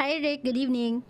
Hi Rick, good evening.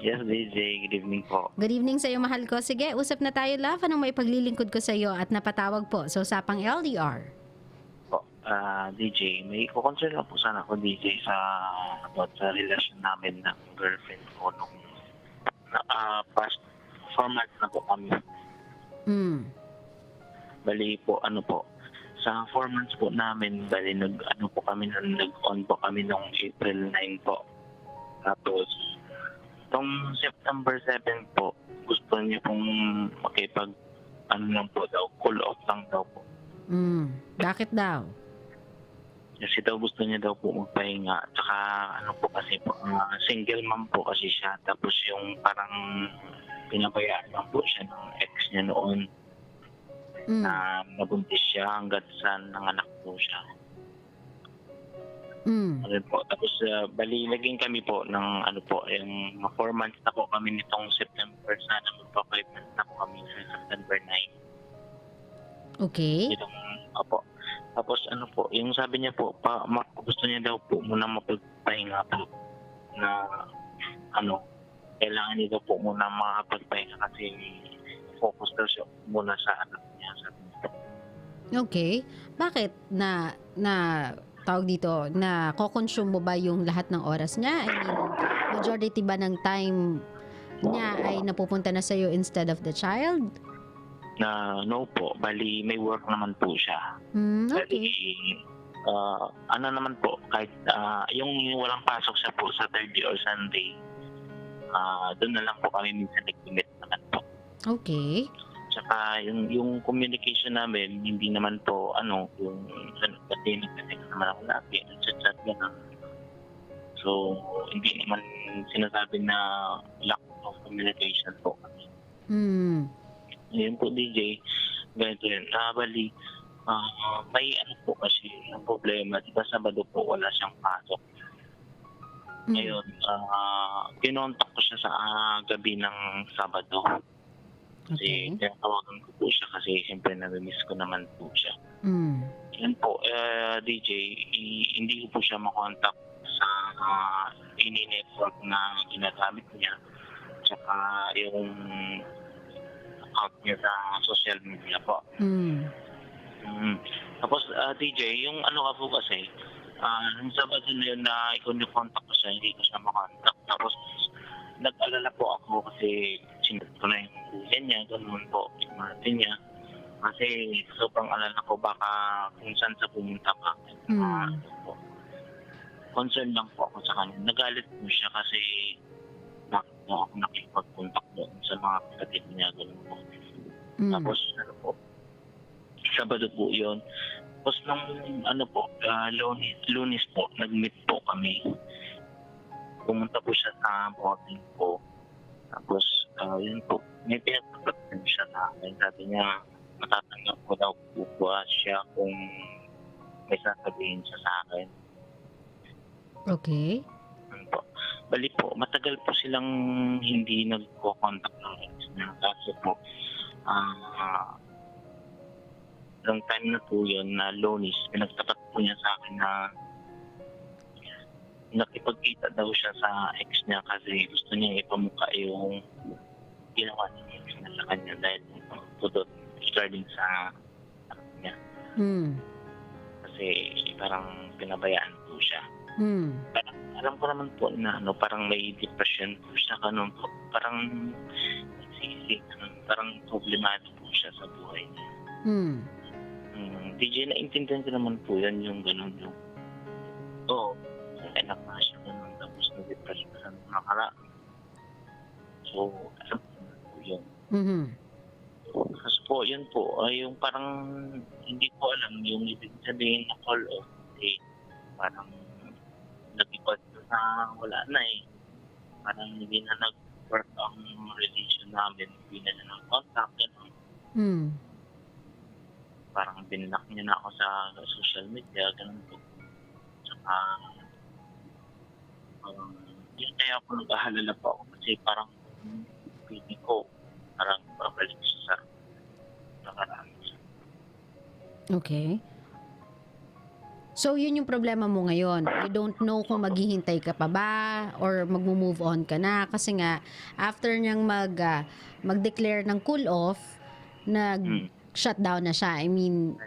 Yes, DJ. Good evening po. Good evening sa iyo, mahal ko. Sige, usap na tayo, love. Anong may paglilingkod ko sa iyo at napatawag po sa Usapang LDR? Po, DJ, may kukonsen lang po sana ako, DJ, about sa relasyon namin ng girlfriend ko nung past 4 months na po kami. Mm. Bali po, sa 4 months po namin, bali nag-on po kami nung April 9 po. Tapos, tong September 7 po, gusto niya pong makipag, lang po daw, cool off lang daw po. Bakit daw? Kasi daw gusto niya daw po magpahinga. Tsaka po kasi po, single mom po kasi siya. Tapos yung parang pinabayaan lang po siya ng ex niya noon na nabuntis siya hanggat sa nanganak po siya. Ano po. Tapos bali naging kami po ng yung 4 months na po kami nitong September. Sana magpa 5 months na po kami sa September 9. Okay. Opo. Tapos po, yung sabi niya po, gusto niya daw po muna mapagpahinga po na kailangan niya daw po muna makapagpahinga kasi focus daw siya muna sa anak niya. Sabi niya. Okay. Bakit tawag dito, na ko-consume mo ba yung lahat ng oras niya? I mean, majority ba ng time niya ay napupunta na sa'yo instead of the child? No po, bali may work naman po siya. Okay. Bali, naman po, kahit yung walang pasok siya po Saturday or Sunday, doon na lang po kami minsan nag-meet naman po. Okay. Tsaka yung communication namin, hindi naman po, yung kasi nag-text naman ako lagi, nag-chat gano'n. So, hindi naman sinasabi na lack of communication po kami. Ayun po, DJ, ganito yun. Bali, may po kasi ang problema, diba Sabado po wala siyang pasok. Ngayon, kinontak ko siya sa gabi ng Sabado. Kasi tawagan ko po siya kasi siyempre nami-miss ko naman po siya. Yan po, DJ, hindi ko po siya makontak sa ini-network na ginagamit niya. Tsaka yung account niya sa social media po. Tapos, DJ, yung ka po kasi, nung Sabado na yun na ikaw niyo-contact ko siya, hindi ko siya makontak. Tapos, nag-alala po ako kasi sinunod ko na yung buhay niya, ganun po, yung mati niya. Kasi sobrang alala ko baka kung saan sa pumunta pa. Concern lang po ako sa kanya. Nagalit po siya kasi bakit po ako nakipag-contact doon sa mga kapatid niya, ganun po. Tapos, Sabado po yun. Tapos nung Lunes po, nag-meet po kami. Pumunta po siya sa boarding ko. Tapos, yun po, may pinagpapagtan siya sa akin. Sabi niya, matatanggap ko daw po ba siya kung may sasabihin siya sa akin. Okay. Yun po. Bali po, matagal po silang hindi nagko-contact ng ex niya. Kasi po, long time na po yun na Lunes, pinagtapat po niya sa akin na nakipagkita daw siya sa ex niya kasi gusto niya ipamukha yung ginawa ng ex niya sa kanya dahil pudot regarding sa anak niya. Kasi parang pinabayaan po siya. Parang, alam ko naman po na parang may depression po siya, ganun po. Parang nagsisig, parang problemado po siya sa buhay niya. DJ, naintindihan ko naman po yan, yung ganun yung anak na siya ganun, tapos na-depress pa sa nakaraan. So, alam ko naman po yun. Kasi po, yun po, yung parang hindi ko alam yung ibig sabihin na call off. Parang nag-ipad na wala na eh. Parang hindi na nag-work ang relation namin, hindi na nag-contact, gano'n. Parang binlock niya na ako sa social media, ganun po. Tsaka, parang, yun kaya ako nag-ahalala pa ako kasi parang, feeling ko, parang babalik siya sa nakaraan. Okay. So, yun yung problema mo ngayon. You don't know kung maghihintay ka pa ba or magmo-move on ka na. Kasi nga, after niyang mag-declare ng cool off, nag-shutdown na siya. I mean,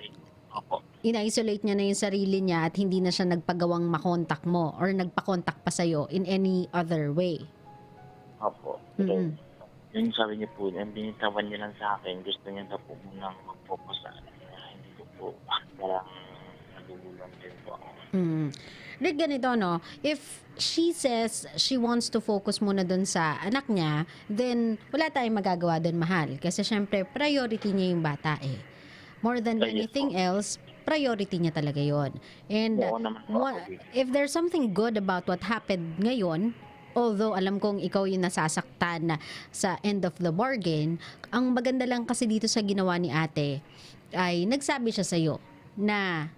Opo. in-isolate niya na yung sarili niya at hindi na siya nagpagawang makontak mo or nagpakontak pa sa'yo in any other way. Opo. Pero, yung sabi niya po, ang binitawan niya lang sa akin, gusto niya na po munang mag-focus sa akin. Hindi ko po, parang nagugulong din po ako. Rick, ganito, no? If she says she wants to focus muna dun sa anak niya, then wala tayong magagawa dun, mahal. Kasi syempre, priority niya yung bata eh. More than anything else, priority niya talaga yon. And if there's something good about what happened ngayon, although alam kong ikaw yung nasasaktan na sa end of the bargain, ang maganda lang kasi dito sa ginawa ni ate ay nagsabi siya sa'yo na,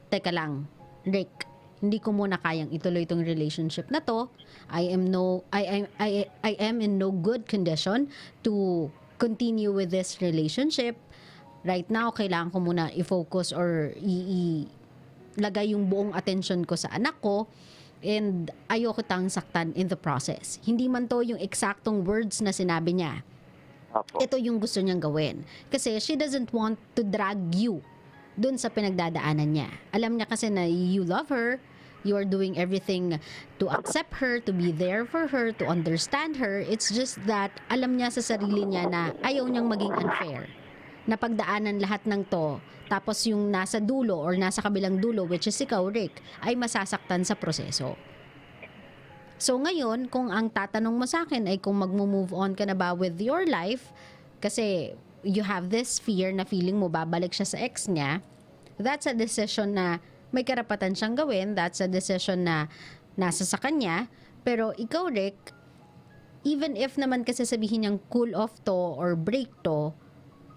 teka lang, Rick, hindi ko muna kayang ituloy itong relationship na to. I am in no good condition to continue with this relationship. Right now, kailangan ko muna i-focus or lagay yung buong attention ko sa anak ko. And ayoko tang saktan in the process. Hindi man to yung eksaktong words na sinabi niya. Opo. Ito yung gusto niyang gawin. Kasi she doesn't want to drag you dun sa pinagdadaanan niya. Alam niya kasi na you love her, you are doing everything to accept her, to be there for her, to understand her. It's just that alam niya sa sarili niya na ayaw niyang maging unfair. Na pagdaanan lahat ng to, tapos yung nasa dulo or nasa kabilang dulo, which is ikaw, Rick, ay masasaktan sa proseso. So ngayon, kung ang tatanong mo sa akin ay kung magmo-move on ka na ba with your life, kasi you have this fear na feeling mo babalik siya sa ex niya, that's a decision na may karapatan siyang gawin, that's a decision na nasa sa kanya. Pero ikaw, Rick, even if naman kasi sabihin niyang cool off to or break to,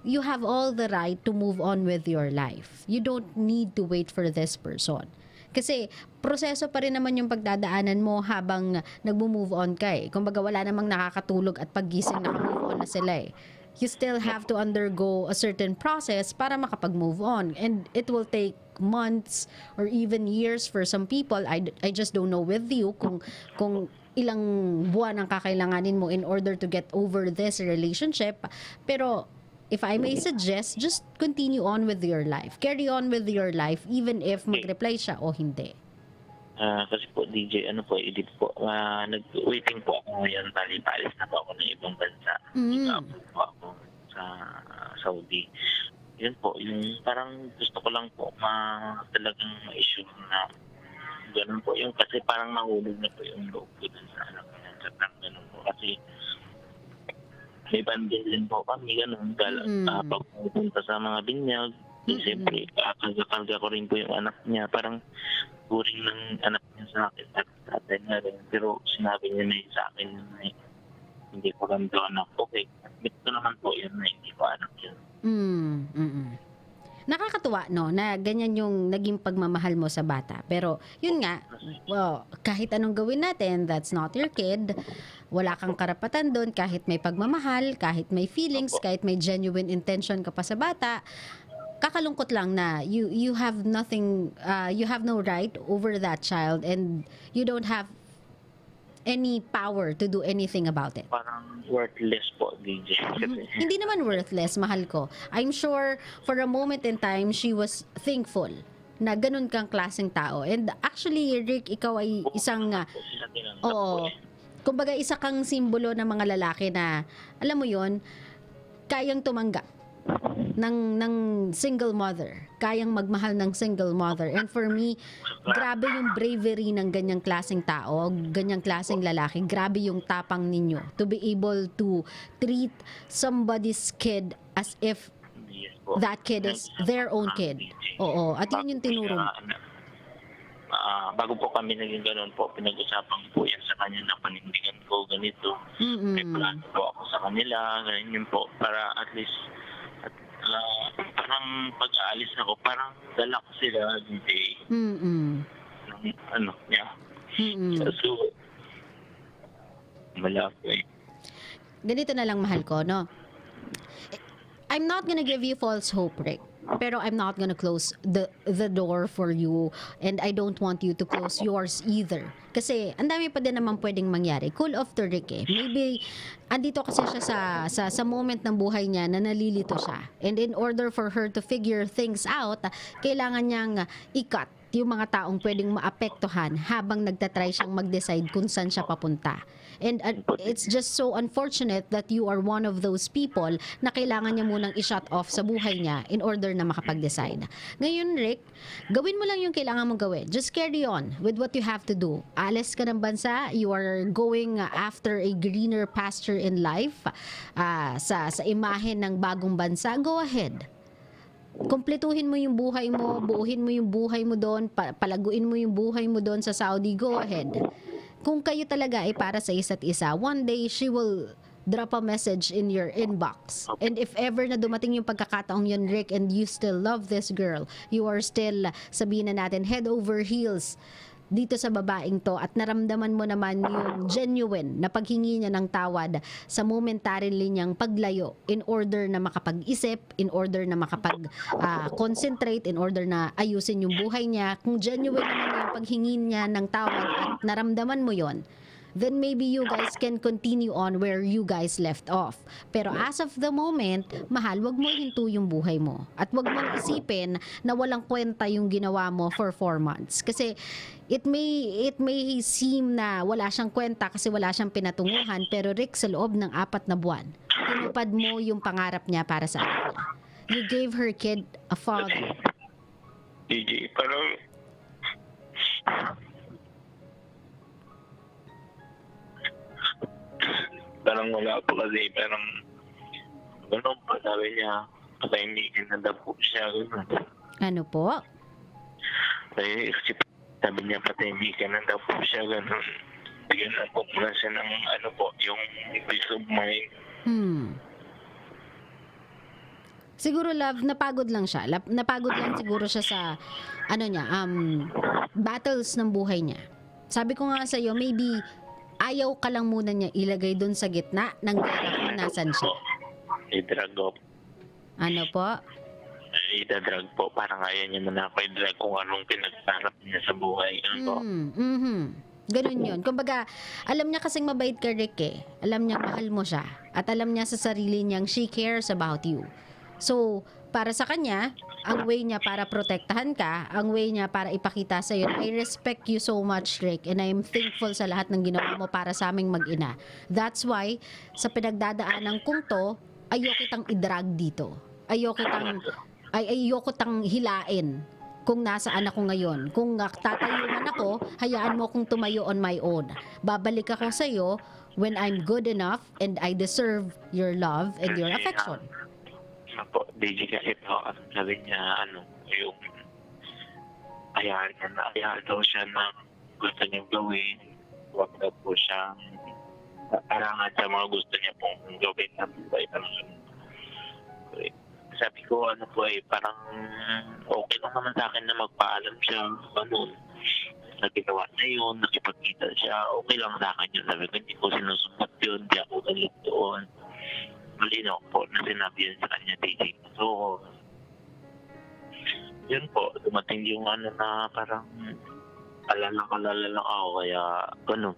you have all the right to move on with your life. You don't need to wait for this person. Kasi proseso pa rin naman yung pagdadaanan mo habang nagmo-move on ka eh. Kumbaga wala namang nakakatulog at paggising naka-move on na sila eh. You still have to undergo a certain process para makapag-move on. And it will take months or even years for some people. I just don't know with you kung ilang buwan ang kakailanganin mo in order to get over this relationship. Pero if I may suggest, just continue on with your life. Carry on with your life even if mag-reply siya o hindi. Kasi po, DJ, edit po, nag-waiting po ako ngayon, paalis na po ako ng ibang bansa. Nag-upload po ako sa Saudi. Yun po, yung parang gusto ko lang po talagang ma-issue na gano'n po. Yung kasi parang mahulog na po yung loob ko dun sa anak niya. Sa gano'n po. Kasi may bandin din po kami, gano'n. Pag pupunta sa mga binyag, siyempre, karga ko rin po yung anak niya. Parang turing ng anak niya sa akin at tatay nga rin. Pero sinabi niya na yun sa akin na hindi ko lang daw anak. Okay, admit ko naman po yun na hindi ko anak yun. Nakakatuwa, no, na ganyan yung naging pagmamahal mo sa bata. Pero, yun nga, well, kahit anong gawin natin, that's not your kid. Wala kang karapatan doon kahit may pagmamahal, kahit may feelings, kahit may genuine intention ka pa sa bata. Kakalungkot lang na you have nothing, you have no right over that child and you don't have any power to do anything about it. Parang worthless po, DJ. Hindi naman worthless, mahal ko. I'm sure for a moment in time, she was thankful na ganun kang klaseng tao. And actually, Rick, ikaw ay isang, kumbaga isa kang simbolo ng mga lalaki na, alam mo yon, kayang tumanggap ng single mother. Kayang magmahal ng single mother. And for me, grabe yung bravery ng ganyang klaseng tao, ganyang klaseng lalaki. Grabe yung tapang ninyo to be able to treat somebody's kid as if that kid is their own kid. Oo. At yun yung tinuro mo. Bago po kami naging gano'n po, pinag-usapan po yan sa kanya na panindigan ko ganito. May plano po ako sa kanila, ganyan po. Para at least parang pag-aalis ako, parang dala ko sila DJ. So, malaki eh. Ganito na lang, mahal ko, no? I'm not gonna give you false hope, Rick. Pero I'm not gonna close the door for you, and I don't want you to close yours either. Kasi ang dami pa din naman pwedeng mangyari. Cool off the Rick eh. Maybe andito kasi siya sa moment ng buhay niya na nalilito siya. And in order for her to figure things out, kailangan niyang i-cut yung mga taong pwedeng maapektuhan habang nagtatry siyang mag-decide kung saan siya papunta. And it's just so unfortunate that you are one of those people na kailangan niya munang i-shut off sa buhay niya in order na makapag-decide. Ngayon, Rick, gawin mo lang yung kailangan mong gawin. Just carry on with what you have to do. Alis ka ng bansa, you are going after a greener pasture in life, sa imahe ng bagong bansa, go ahead. Kumpletuhin mo yung buhay mo, buuhin mo yung buhay mo doon, palaguin mo yung buhay mo doon sa Saudi, go ahead. Kung kayo talaga ay para sa isa't isa, one day she will drop a message in your inbox. And if ever na dumating yung pagkakataong yun, Rick, and you still love this girl, you are still, sabihin na natin, head over heels dito sa babaeng to, at naramdaman mo naman yung genuine na paghingi niya ng tawad sa momentarily niyang paglayo in order na makapag-isip, in order na makapag-concentrate, in order na ayusin yung buhay niya. Kung genuine naman yung paghingi niya ng tawad at naramdaman mo yon, then maybe you guys can continue on where you guys left off. Pero as of the moment, mahal, wag mo hinto yung buhay mo. At wag mong isipin na walang kwenta yung ginawa mo for 4 months. Kasi it may seem na wala siyang kwenta kasi wala siyang pinatunguhan, pero Rick, sa loob ng 4 na buwan, tinupad mo yung pangarap niya para sa anak niya. You gave her kid a father. DJ, parang wala po kasi, parang gano'n pa, sabi niya, patahimikin na daw po siya, gano'n. Ano po? Sabi niya, patahimikin na daw po siya, gano'n. Bigyan na po muna siya ng, yung peace of mind. Siguro, love, napagod lang siya. Napagod lang siguro siya sa, battles ng buhay niya. Sabi ko nga sa'yo, maybe ayaw ka lang muna niya ilagay doon sa gitna ng gera kung nasan siya. I-drag po. Ano po? I-drag po. Parang ayaw niya na ako i-drag kung anong pinagtarap niya sa buhay. Ganun yun. Kumbaga, alam niya kasing mabait ka, Rick eh. Alam niya mahal mo siya. At alam niya sa sarili niyang she cares about you. So, para sa kanya, ang way niya para protektahan ka, ang way niya para ipakita sa'yo, I respect you so much, Rick, and I'm thankful sa lahat ng ginawa mo para sa aming mag-ina. That's why, sa pinagdadaanan kong to, ayoko kitang i-drag dito. Ayoko tang hilain kung nasaan ako ngayon. Kung tatayo man ako, hayaan mo akong tumayo on my own. Babalik ako sa'yo when I'm good enough and I deserve your love and your affection. Po, DJ kasi po, sabi niya, yung ayahan daw siya na gusto niyang gawin. Huwag daw po siya arangan sa mga gusto niya pong gawin na buhay. Sabi ko, parang okay lang naman sa akin na magpaalam siya, na ginawa na yun, nakipagkita siya, okay lang sa akin yun. Sabi ko, hindi ko sinusubot yun, hindi ako galit doon. Malinaw po na sinabi yun sa kanya, DJ. So, yun po, dumating yung na parang kalala lang ako, kaya gano'n.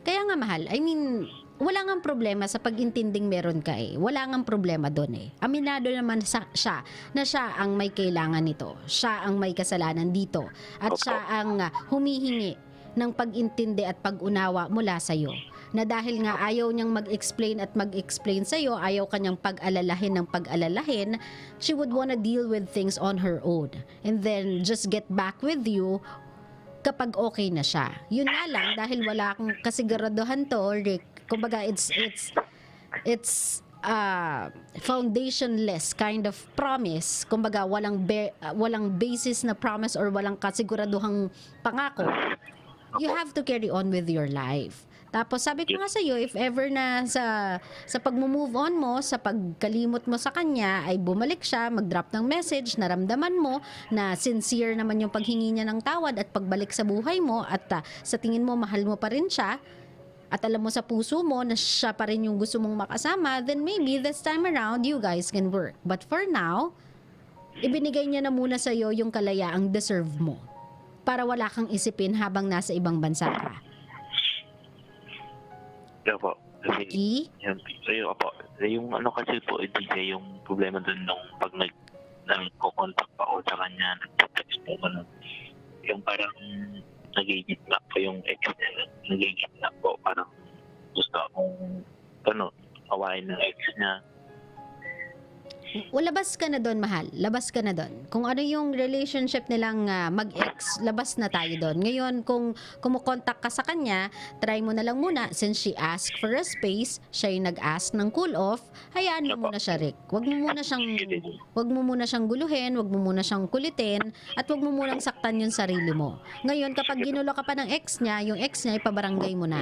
Kaya nga, mahal, I mean, wala nga problema sa pag-intinding meron ka eh. Wala nga problema doon eh. Aminado naman siya na siya ang may kailangan nito. Siya ang may kasalanan dito. At siya ang humihingi ng pag-intindi at pag-unawa mula sa'yo. Na dahil nga ayaw niyang mag-explain sa'yo, ayaw kanyang pag-alalahin, she would wanna deal with things on her own. And then just get back with you kapag okay na siya. Yun nga lang, dahil wala akong kasiguraduhan to, Rick, kumbaga it's foundationless kind of promise. Kumbaga walang basis na promise or walang kasiguraduhang pangako. You have to carry on with your life. Tapos sabi ko nga sa'yo, if ever na sa pag-move on mo, sa pagkalimot mo sa kanya, ay bumalik siya, mag-drop ng message, naramdaman mo na sincere naman yung paghingi niya ng tawad at pagbalik sa buhay mo, at sa tingin mo mahal mo pa rin siya, at alam mo sa puso mo na siya pa rin yung gusto mong makasama, then maybe this time around you guys can work. But for now, ibinigay niya na muna sa'yo yung kalayaang deserve mo para wala kang isipin habang nasa ibang bansa ka. Kaya po. Kasi, Okay? yung, po, yung ano kasi po, DJ, yung problema dun nung pag nagko-contact pa ako sa kanya, nagte-text po ko, yung parang nagigit na po yung ex niya, nagigit na po, parang gusto akong, awain ng ex niya. Labas ka na doon, mahal. Labas ka na doon. Kung ano yung relationship nilang mag-ex, labas na tayo doon. Ngayon, kung kumukontak ka sa kanya, try mo na lang muna. Since she asked for a space, siya yung nag-ask ng cool off, hayaan mo muna siya, Rick. Wag mo muna siyang guluhin, wag mo muna siyang kulitin, at wag mo munang saktan yung sarili mo. Ngayon, kapag ginulo ka pa ng ex niya, yung ex niya, ipabarangay mo na.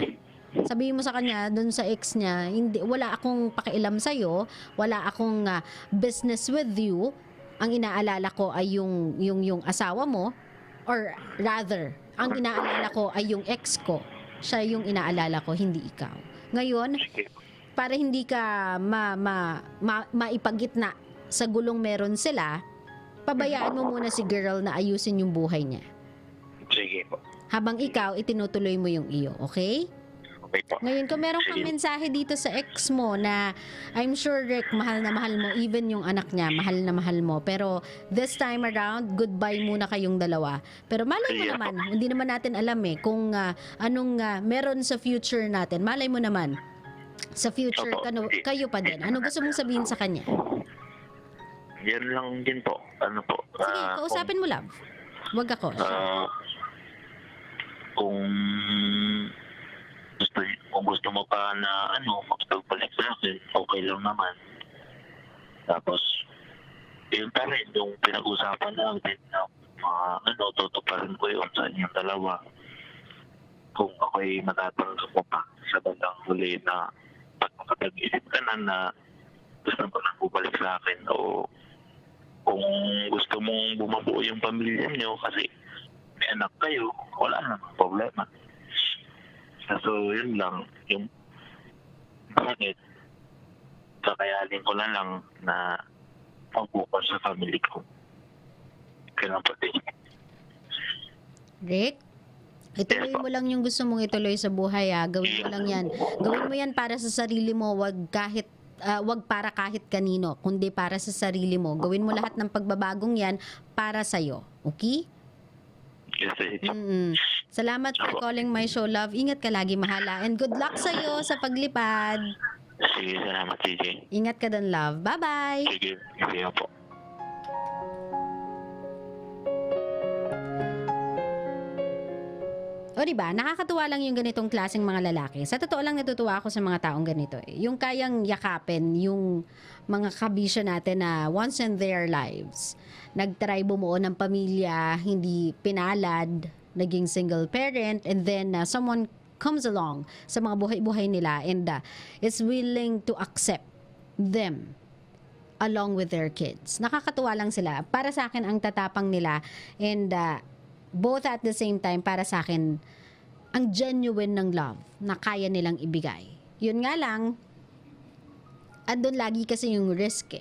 Sabihin mo sa kanya, dun sa ex niya, hindi, wala akong pakialam sa'yo, wala akong business with you, ang inaalala ko ay yung asawa mo, or rather, ang inaalala ko ay yung ex ko. Siya yung inaalala ko, hindi ikaw. Ngayon, para hindi ka maipagitna sa gulong meron sila, pabayaan mo muna si girl na ayusin yung buhay niya. Sige po. Habang ikaw, itinutuloy mo yung iyo, okay? Okay po. Ngayon, kung meron kang mensahe dito sa ex mo na I'm sure, Rick, mahal na mahal mo, even yung anak niya, mahal na mahal mo. Pero this time around, goodbye muna kayong dalawa. Pero malay mo naman, hindi naman natin alam kung anong meron sa future natin. Malay mo naman, sa future, kayo pa din. Ano gusto mong sabihin sa kanya? Yan lang din po. Ano po? Sige, kausapin mo, love. Wag ako. Kung gusto mo pa na magpagbalik sa akin, okay lang naman. Tapos, yun pa rin, yung pinag-usapan natin na tutuparin ko yun sa inyong dalawa. Kung ako'y matatanggap mo pa sa bandang huli na pag makapag-isip ka na gusto mo na bumalik sa akin, o kung gusto mong bumabuo yung pamilya niyo kasi may anak kayo, wala namang problema. So, yun lang. Yung bakit kakayanin ko na lang na pag-focus sa family ko. Kailan pa din. Rick, ituloy mo lang yung gusto mong ituloy sa buhay. Gawin mo lang yan. Gawin mo yan para sa sarili mo. Wag para kahit kanino, kundi para sa sarili mo. Gawin mo lahat ng pagbabagong yan para sa'yo. Okay? Yes, Salamat for calling my show, love. Ingat ka lagi, mahala. And good luck sa'yo sa paglipad. Sige, salamat, DJ. Ingat ka dun, love. Bye-bye. Sige, sige po. O diba, nakakatuwa lang yung ganitong klaseng mga lalaki. Sa totoo lang natutuwa ako sa mga taong ganito. Yung kayang yakapin yung mga kabisyo natin na once in their lives, nagtry bumuo ng pamilya, hindi pinalad, naging single parent, and then someone comes along sa mga buhay-buhay nila and is willing to accept them along with their kids. Nakakatuwa lang sila. Para sa akin, ang tatapang nila and both at the same time, para sa akin, ang genuine ng love na kaya nilang ibigay. Yun nga lang, andun lagi kasi yung risk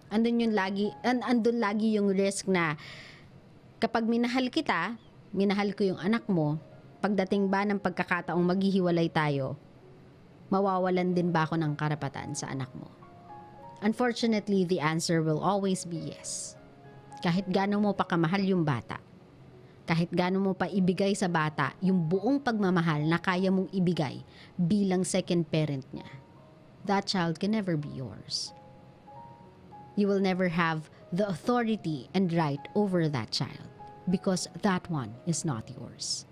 Andun lagi yung risk na kapag minahal kita, minahal ko yung anak mo, pagdating ba ng pagkakataong maghihiwalay tayo, mawawalan din ba ako ng karapatan sa anak mo? Unfortunately, the answer will always be yes. Kahit gaano mo pa kamahal yung bata, kahit gaano mo pa ibigay sa bata yung buong pagmamahal na kaya mong ibigay bilang second parent niya, that child can never be yours. You will never have the authority and right over that child because that one is not yours.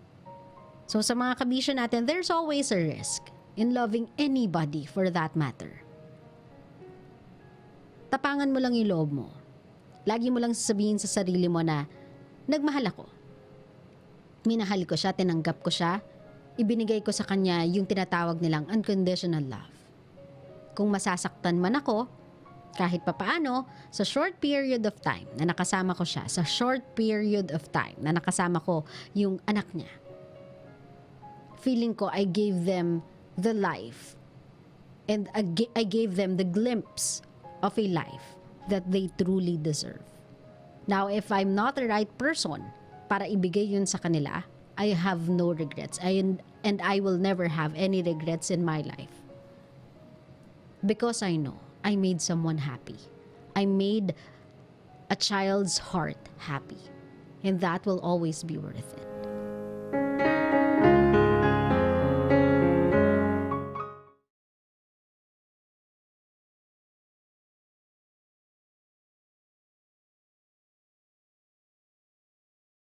So sa mga kabisyo natin, there's always a risk in loving anybody for that matter. Tapangan mo lang yung loob mo. Lagi mo lang sasabihin sa sarili mo na, nagmahal ako. Minahal ko siya, tinanggap ko siya, ibinigay ko sa kanya yung tinatawag nilang unconditional love. Kung masasaktan man ako, kahit papaano, sa short period of time na nakasama ko siya, sa short period of time na nakasama ko yung anak niya, feeling ko I gave them the life and I gave them the glimpse of a life that they truly deserve. Now, if I'm not the right person para ibigay yun sa kanila, I have no regrets. And I will never have any regrets in my life. Because I know I made someone happy. I made a child's heart happy. And that will always be worth it.